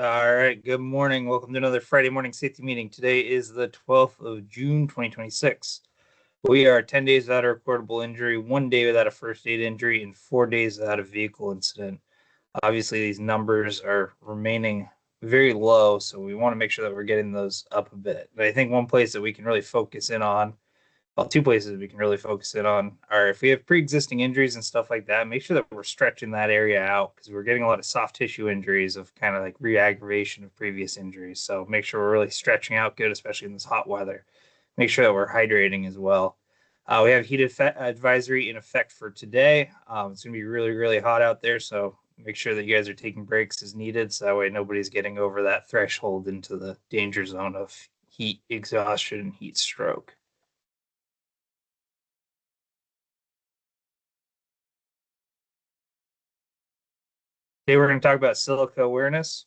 All right, good morning. Welcome to another Friday morning safety meeting. Today is the 12th of June, 2026. We are 10 days without a recordable injury, 1 day without a first aid injury, and 4 days without a vehicle incident. Obviously, these numbers are remaining very low, so we want to make sure that we're getting those up a bit. But I think one place that we can really focus in on, well, two places we can really focus in on are if we have pre-existing injuries and stuff like that, make sure that we're stretching that area out because we're getting a lot of soft tissue injuries of kind of like re-aggravation of previous injuries. So make sure we're really stretching out good, especially in this hot weather. Make sure that we're hydrating as well. We have heat advisory in effect for today. It's going to be really, really hot out there. So make sure that you guys are taking breaks as needed. So that way nobody's getting over that threshold into the danger zone of heat exhaustion and heat stroke. Today we're going to talk about silica awareness.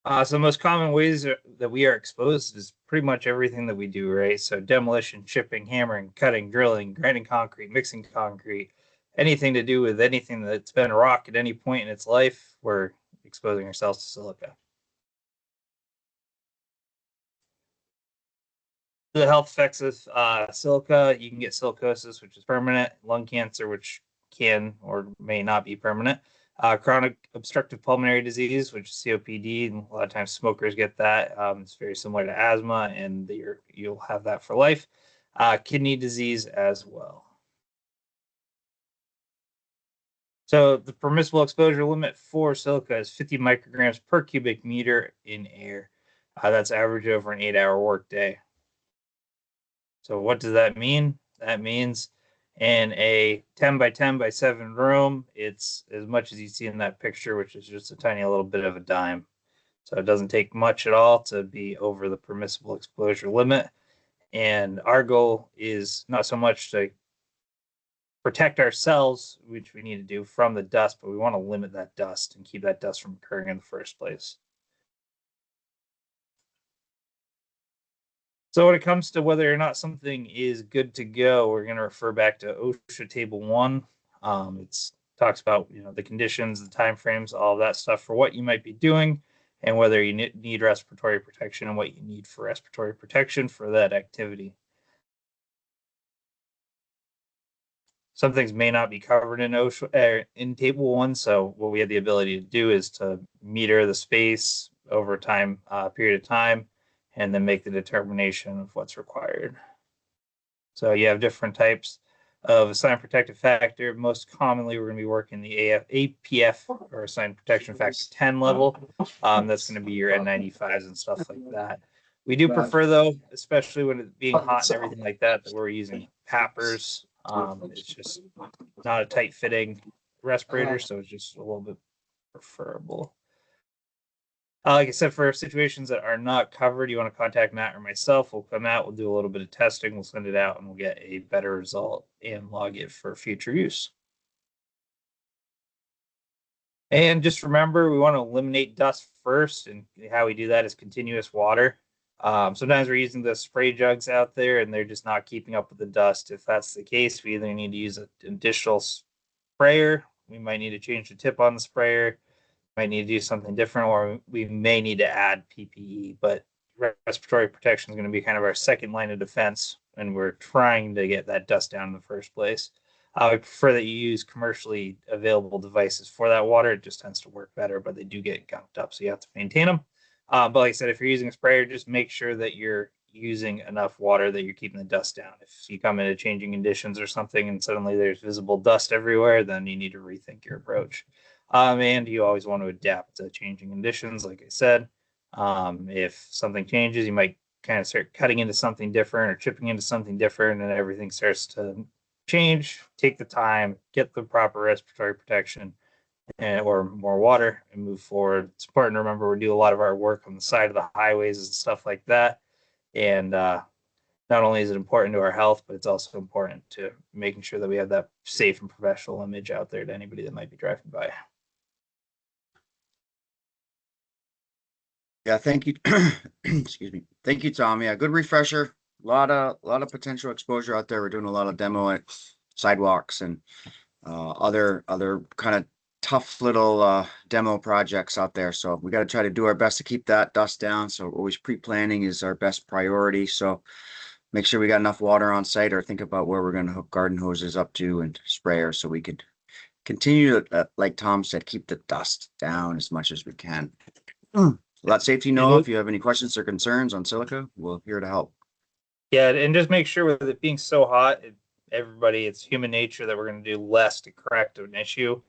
So the most common ways that we are exposed is pretty much everything that we do, right? So demolition, chipping, hammering, cutting, drilling, grinding concrete, mixing concrete, anything to do with anything that's been a rock at any point in its life, we're exposing ourselves to silica. The health effects of silica, you can get silicosis, which is permanent, lung cancer, which can or may not be permanent, chronic obstructive pulmonary disease, which is COPD, and a lot of times smokers get that. It's very similar to asthma, and you'll have that for life. Kidney disease as well. So the permissible exposure limit for silica is 50 micrograms per cubic meter in air. That's average over an 8-hour workday. So what does that mean? That means in a 10 by 10 by 7 room, it's as much as you see in that picture, which is just a tiny little bit of a dime. So it doesn't take much at all to be over the permissible exposure limit. And our goal is not so much to protect ourselves, which we need to do from the dust, but we want to limit that dust and keep that dust from occurring in the first place. So when it comes to whether or not something is good to go, we're going to refer back to OSHA Table 1. It talks about the conditions, the time frames, all of that stuff for what you might be doing and whether you need respiratory protection and what you need for respiratory protection for that activity. Some things may not be covered in OSHA in Table 1, so what we have the ability to do is to meter the space over time, period of time, and then make the determination of what's required. So you have different types of assigned protective factor. Most commonly, we're going to be working the APF or assigned protection factor 10 level. That's going to be your N95s and stuff like that. We do prefer, though, especially when it's being hot and everything like that, that we're using PAPRs. It's just not a tight fitting respirator, so it's just a little bit preferable. Like I said, for situations that are not covered, you want to contact Matt or myself. We'll come out, we'll do a little bit of testing, we'll send it out, and we'll get a better result and log it for future use. And just remember, we want to eliminate dust first, and how we do that is continuous water. Sometimes we're using the spray jugs out there, and they're just not keeping up with the dust. If that's the case, we either need to use an additional sprayer, we might need to change the tip on the sprayer, might need to do something different, or we may need to add PPE. But respiratory protection is going to be kind of our second line of defense, and we're trying to get that dust down in the first place. I prefer that you use commercially available devices for that water. It just tends to work better, but they do get gunked up, so you have to maintain them. But like I said, if you're using a sprayer, just make sure that you're using enough water that you're keeping the dust down. If you come into changing conditions or something and suddenly there's visible dust everywhere, then you need to rethink your approach. And you always want to adapt to changing conditions. Like I said, if something changes, you might kind of start cutting into something different or chipping into something different, and everything starts to change. Take the time, get the proper respiratory protection or more water, and move forward. It's important to remember we do a lot of our work on the side of the highways and stuff like that. And not only is it important to our health, but it's also important to making sure that we have that safe and professional image out there to anybody that might be driving by. Yeah, thank you. Excuse me. Thank you, Tom. Yeah, good refresher. A lot of potential exposure out there. We're doing a lot of demo at sidewalks and other kind of tough little demo projects out there. So we got to try to do our best to keep that dust down. So always pre-planning is our best priority. So make sure we got enough water on site, or think about where we're going to hook garden hoses up to and sprayers, so we could continue to, like Tom said, keep the dust down as much as we can. Let safety know if you have any questions or concerns on silica. We're here to help. Yeah, and just make sure with it being so hot, everybody, it's human nature that we're going to do less to correct an issue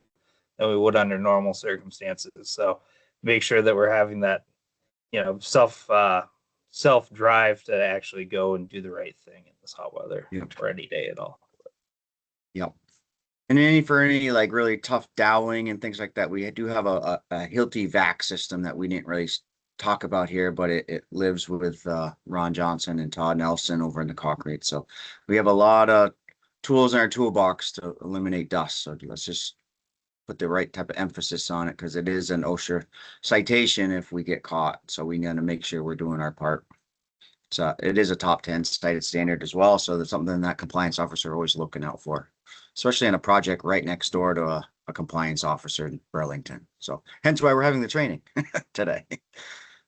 than we would under normal circumstances. So make sure that we're having that, self drive to actually go and do the right thing in this hot weather, or any day at all. Yep. And for any like really tough doweling and things like that, we do have a Hilti vac system that we didn't really talk about here, but it lives with Ron Johnson and Todd Nelson over in the concrete. So we have a lot of tools in our toolbox to eliminate dust. So let's just put the right type of emphasis on it, because it is an OSHA citation if we get caught. So we got to make sure we're doing our part. So it is a top 10 cited standard as well. So that's something that compliance officer are always looking out for, especially on a project right next door to a compliance officer in Burlington. So hence why we're having the training today.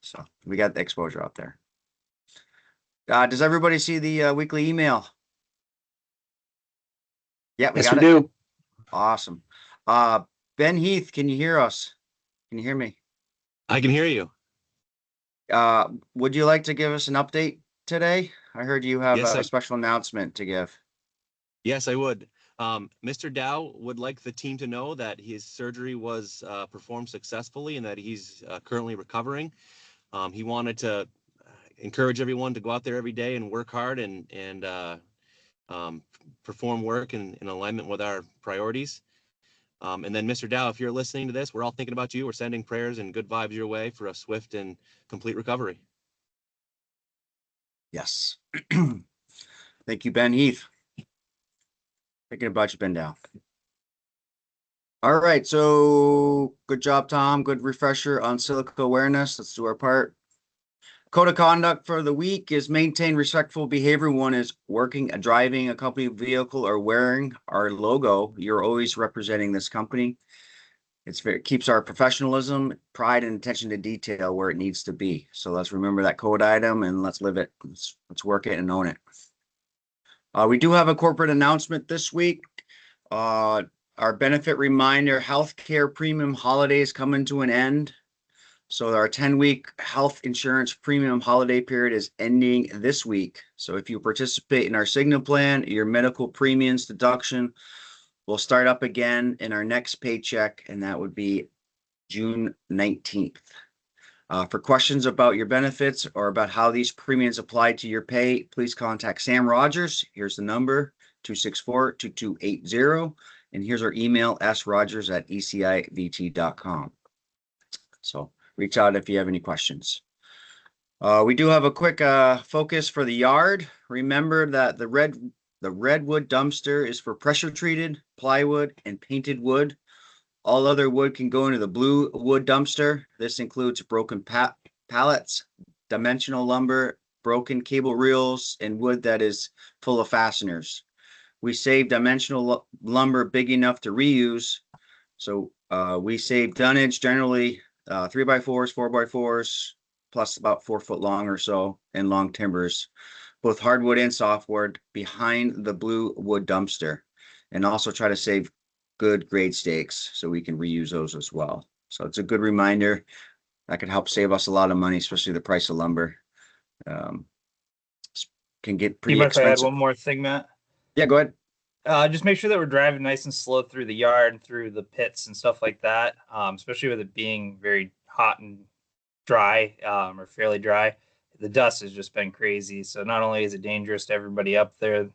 So we got the exposure out there. Does everybody see the weekly email? Yeah, we Yes, got we it. do. Awesome. Ben Heath, can you hear us? Can you hear me? I can hear you. Would you like to give us an update today? I heard you have Yes, a special announcement to give. Yes, I would. Mr. Dow would like the team to know that his surgery was performed successfully and that he's currently recovering. He wanted to encourage everyone to go out there every day and work hard and perform work in alignment with our priorities. And then, Mr. Dow, if you're listening to this, we're all thinking about you. We're sending prayers and good vibes your way for a swift and complete recovery. Yes. Thank you, Ben Heath. Thinking about you, Ben Dow. All right, so good job, Tom. Good refresher on Silica Awareness. Let's do our part. Code of conduct for the week is maintain respectful behavior. One is working, driving a company vehicle, or wearing our logo. You're always representing this company. It keeps our professionalism, pride, and attention to detail where it needs to be. So let's remember that code item and let's live it. Let's work it and own it. We do have a corporate announcement this week. Our benefit reminder: healthcare premium holidays coming to an end. So our 10-week health insurance premium holiday period is ending this week. So if you participate in our Cigna plan, your medical premiums deduction will start up again in our next paycheck, and that would be June 19th. For questions about your benefits or about how these premiums apply to your pay, please contact Sam Rogers. Here's the number, 264-2280. And here's our email, srogers@ecivt.com. So reach out if you have any questions. We do have a quick focus for the yard. Remember that the redwood dumpster is for pressure treated plywood and painted wood. All other wood can go into the blue wood dumpster. This includes broken pallets, dimensional lumber, broken cable reels, and wood that is full of fasteners. We save dimensional lumber big enough to reuse. So we save dunnage, generally 3x4s, 4x4s, plus about 4 foot long or so, and long timbers, both hardwood and softwood, behind the blue wood dumpster. And also try to save good grade stakes so we can reuse those as well. So it's a good reminder that could help save us a lot of money, especially the price of lumber. Can get pretty If I add expensive. one more thing, Matt? Yeah, go ahead. Just make sure that we're driving nice and slow through the yard and through the pits and stuff like that, especially with it being very hot and dry, or fairly dry. The dust has just been crazy. So not only is it dangerous to everybody up there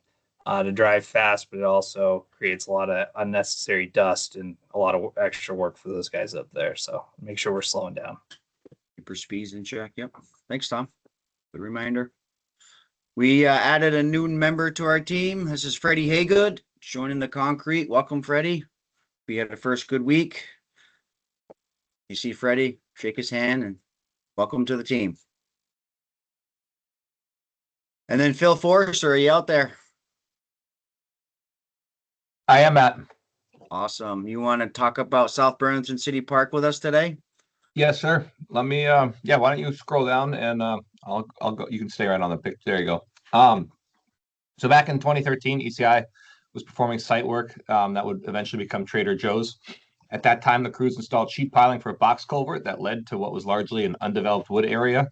to drive fast, but it also creates a lot of unnecessary dust and a lot of extra work for those guys up there. So make sure we're slowing down. Keep your speeds in check. Yep. Thanks, Tom. Good reminder. We added a new member to our team. This is Freddie Haygood, joining the concrete. Welcome, Freddie. We had a first good week. You see Freddie, shake his hand, and welcome to the team. And then Phil Forrester, are you out there? I am, Matt. Awesome. You want to talk about South Burlington City Park with us today? Yes, sir. Let me yeah, why don't you scroll down and I'll go, you can stay right on the picture. There you go. So back in 2013, ECI was performing site work that would eventually become Trader Joe's. At that time, the crews installed sheet piling for a box culvert that led to what was largely an undeveloped wood area.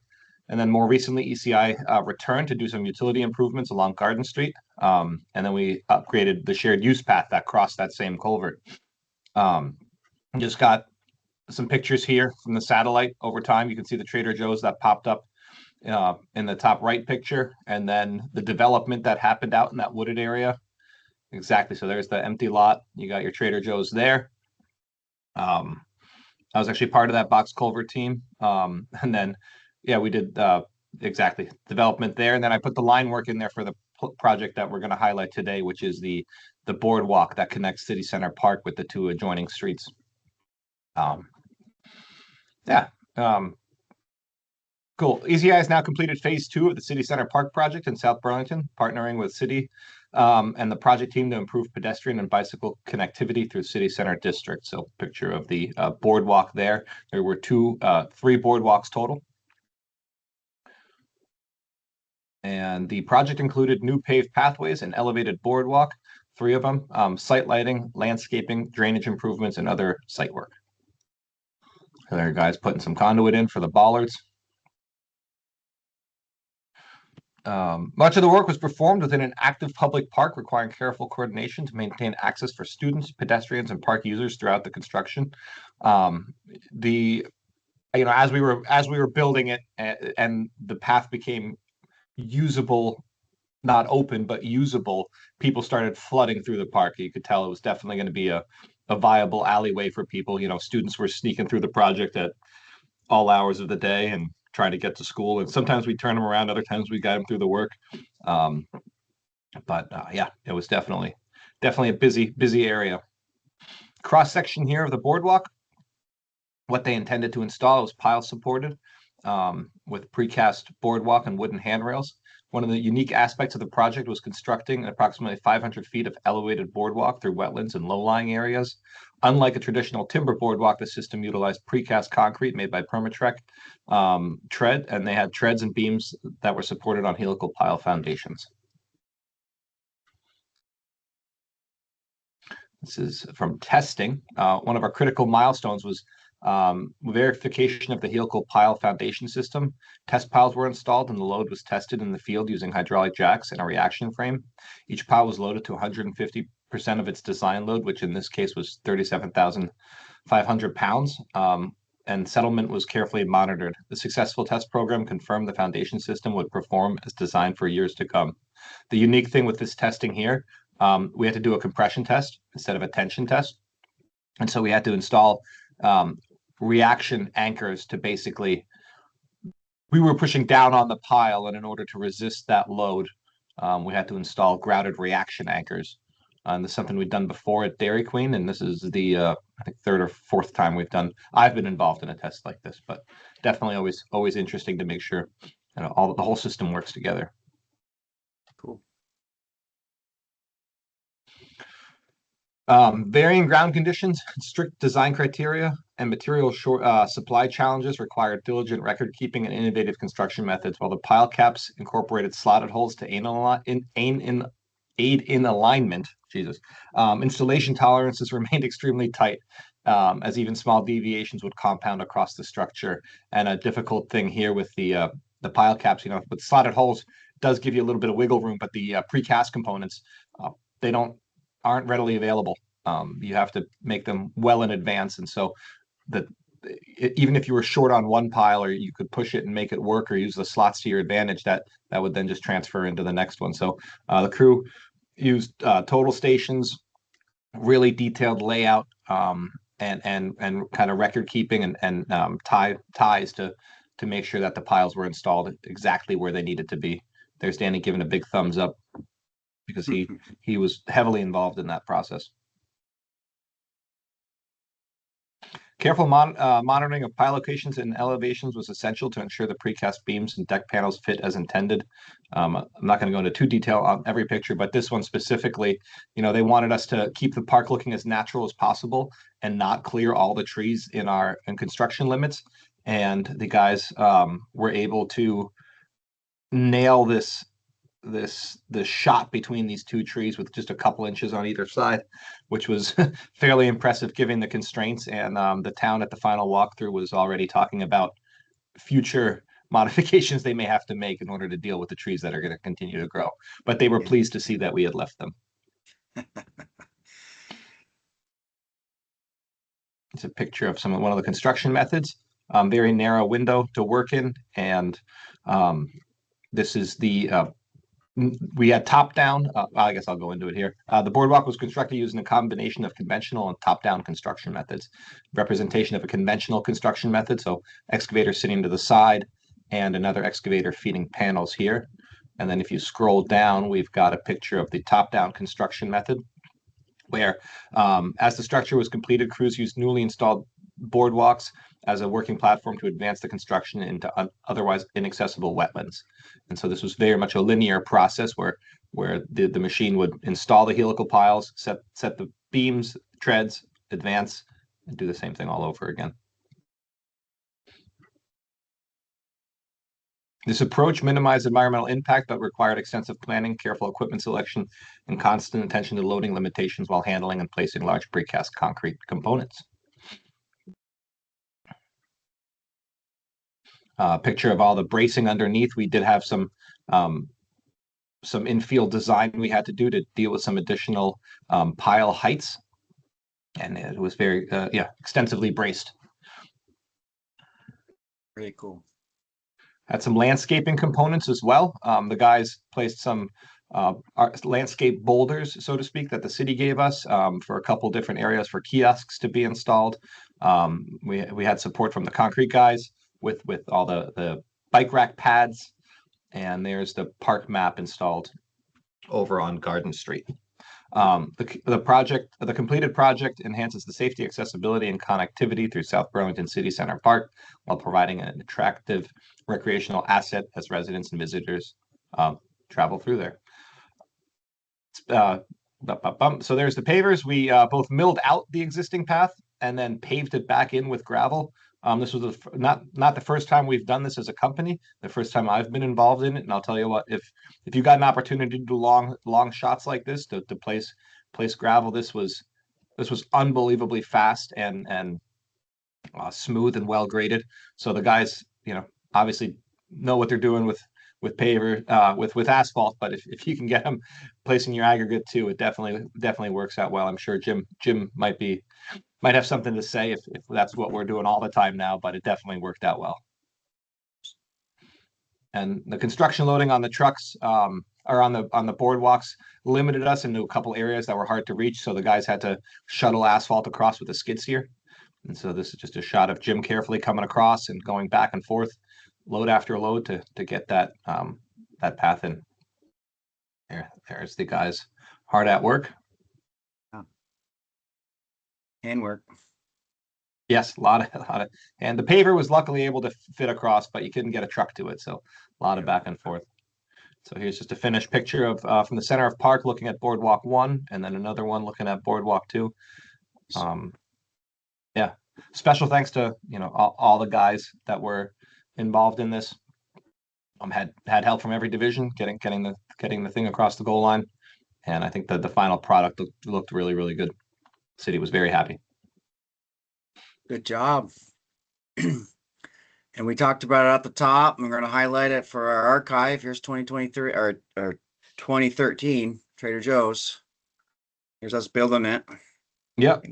And then more recently, ECI returned to do some utility improvements along Garden Street. And then we upgraded the shared use path that crossed that same culvert. Just got some pictures here from the satellite over time. You can see the Trader Joe's that popped up in the top right picture, and then the development that happened out in that wooded area. Exactly. So there's the empty lot. You got your Trader Joe's there. I was actually part of that box culvert team. And then, yeah, we did exactly development there. And then I put the line work in there for the project that we're going to highlight today, which is the boardwalk that connects City Center Park with the two adjoining streets. Yeah. Cool. ECI has now completed phase 2 of the City Center Park project in South Burlington, partnering with City and the project team to improve pedestrian and bicycle connectivity through City Center District. So picture of the boardwalk there. There were 3 boardwalks total. And the project included new paved pathways and elevated boardwalk, 3 of them, site lighting, landscaping, drainage improvements, and other site work. So there, guys, putting some conduit in for the bollards. Much of the work was performed within an active public park, requiring careful coordination to maintain access for students, pedestrians, and park users throughout the construction. As we were building it, and the path became usable, not open but usable, people started flooding through the park. You could tell it was definitely going to be a viable alleyway for people. Students were sneaking through the project at all hours of the day and trying to get to school, and sometimes we turn them around, other times we guide them through the work. Yeah, it was definitely a busy area. Cross section here of the boardwalk, what they intended to install was pile supported with precast boardwalk and wooden handrails. One of the unique aspects of the project was constructing approximately 500 feet of elevated boardwalk through wetlands and low-lying areas. Unlike a traditional timber boardwalk, the system utilized precast concrete made by Permatrek tread, and they had treads and beams that were supported on helical pile foundations. This is from testing. One of our critical milestones was verification of the helical pile foundation system. Test piles were installed and the load was tested in the field using hydraulic jacks and a reaction frame. Each pile was loaded to 150% of its design load, which in this case was 37,500 pounds. And settlement was carefully monitored. The successful test program confirmed the foundation system would perform as designed for years to come. The unique thing with this testing here, we had to do a compression test instead of a tension test. And so we had to install reaction anchors to basically, we were pushing down on the pile, and in order to resist that load, we had to install grouted reaction anchors. And this is something we've done before at Dairy Queen, and this is the I think 3rd or 4th time I've been involved in a test like this, but definitely always interesting to make sure the whole system works together. Cool. Varying ground conditions, strict design criteria, and material supply challenges required diligent record keeping and innovative construction methods, while the pile caps incorporated slotted holes to aid in alignment. Installation tolerances remained extremely tight, as even small deviations would compound across the structure. And a difficult thing here with the pile caps, with slotted holes, does give you a little bit of wiggle room, but the precast components, they aren't readily available. You have to make them well in advance, and so even if you were short on one pile, or you could push it and make it work, or use the slots to your advantage, that would then just transfer into the next one. So the crew used total stations, really detailed layout, and kind of record keeping and ties to make sure that the piles were installed exactly where they needed to be. There's Danny giving a big thumbs up, because he was heavily involved in that process. Careful monitoring of pile locations and elevations was essential to ensure the precast beams and deck panels fit as intended. I'm not going to go into too detail on every picture, but this one specifically, they wanted us to keep the park looking as natural as possible and not clear all the trees in construction limits. And the guys were able to nail this shot between these two trees with just a couple inches on either side, which was fairly impressive given the constraints. And the town at the final walkthrough was already talking about future modifications they may have to make in order to deal with the trees that are going to continue to grow. But they were pleased to see that we had left them. It's a picture of one of the construction methods. Very narrow window to work in, and this is we had top-down, I guess I'll go into it here. The boardwalk was constructed using a combination of conventional and top-down construction methods. Representation of a conventional construction method, so excavator sitting to the side and another excavator feeding panels here. And then if you scroll down, we've got a picture of the top-down construction method, where as the structure was completed, crews used newly installed boardwalks as a working platform to advance the construction into otherwise inaccessible wetlands. And so this was very much a linear process where the machine would install the helical piles, set the beams, treads, advance, and do the same thing all over again. This approach minimized environmental impact, but required extensive planning, careful equipment selection, and constant attention to loading limitations while handling and placing large precast concrete components. Picture of all the bracing underneath. We did have some infield design we had to do to deal with some additional pile heights, and it was very extensively braced. Pretty cool. Had some landscaping components as well. The guys placed some landscape boulders, so to speak, that the city gave us for a couple different areas for kiosks to be installed. We had support from the concrete guys with all the bike rack pads, and there's the park map installed over on Garden Street. The completed project enhances the safety, accessibility, and connectivity through South Burlington City Center Park while providing an attractive recreational asset as residents and visitors travel through there. So there's the pavers. We both milled out the existing path and then paved it back in with gravel. This was not the first time we've done this as a company. The first time I've been involved in it, and I'll tell you what, if you got an opportunity to do long shots like this to place gravel, this was unbelievably fast and smooth and well graded. So the guys, obviously know what they're doing with paver with asphalt, but if you can get them placing your aggregate too, it definitely works out well. I'm sure Jim might have something to say if that's what we're doing all the time now, but it definitely worked out well. And the construction loading on the trucks or on the boardwalks limited us into a couple areas that were hard to reach, so the guys had to shuttle asphalt across with a skid steer. And so this is just a shot of Jim carefully coming across and going back and forth, load after load to get that path in. There's the guys hard at work. Handwork. Yes, a lot of, and the paver was luckily able to fit across, but you couldn't get a truck to it, so a lot of back and forth. So here's just a finished picture of from the center of park, looking at Boardwalk 1, and then another one looking at Boardwalk 2. Yeah, special thanks to all the guys that were involved in this. Had help from every division getting the thing across the goal line, and I think that the final product looked really, really good. City was very happy. Good job. And we talked about it at the top. We're going to highlight it for our archive. Here's 2023 or 2013 Trader Joe's. Here's us building it. Yep.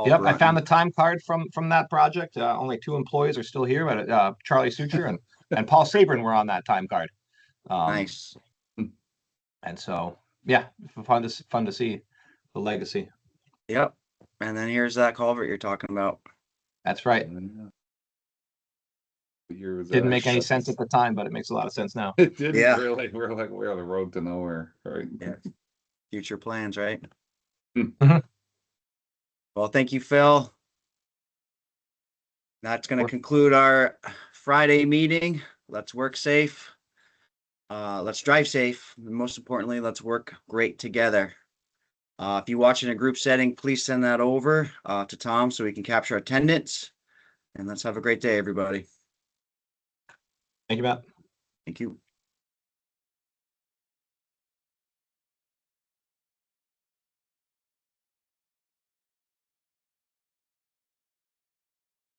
Yep. I found the time card from that project. Only 2 employees are still here, but Charlie Suture and Paul Sabrin were on that time card. Nice. And so, yeah, fun to see the legacy. Yep. And then here's that culvert you're talking about. That's right. Didn't make any sense at the time, but it makes a lot of sense now. It didn't really. We're on the road to nowhere, right? Yeah. Future plans, right? Mhm. Well, thank you, Phil. That's going to conclude our Friday meeting. Let's work safe. Let's drive safe. And most importantly, let's work great together. If you watch in a group setting, please send that over to Tom so we can capture attendance. And let's have a great day, everybody. Thank you, Matt. Thank you.